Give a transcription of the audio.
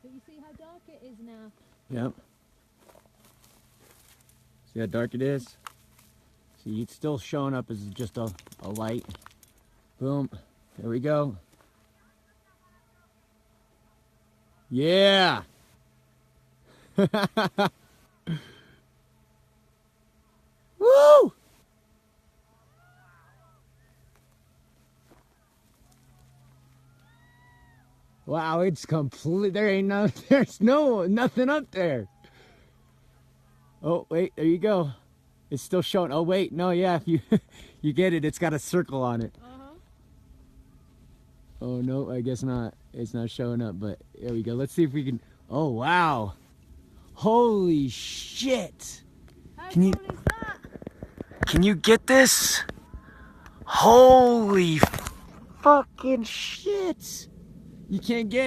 But you see how dark it is now. Yep. See how dark it is? See, it's still showing up as just a light. Boom. There we go. Yeah! Woo! Wow, it's complete. There ain't no, there's nothing up there. Oh, wait, there you go. It's still showing. Oh, wait, no, yeah, if you, you get it, it's got a circle on it. Oh, no, I guess not. It's not showing up, but there we go. Let's see if we can. Oh, wow. Holy shit. How Can you, cool is that? can you get this? Holy fucking shit. You can't get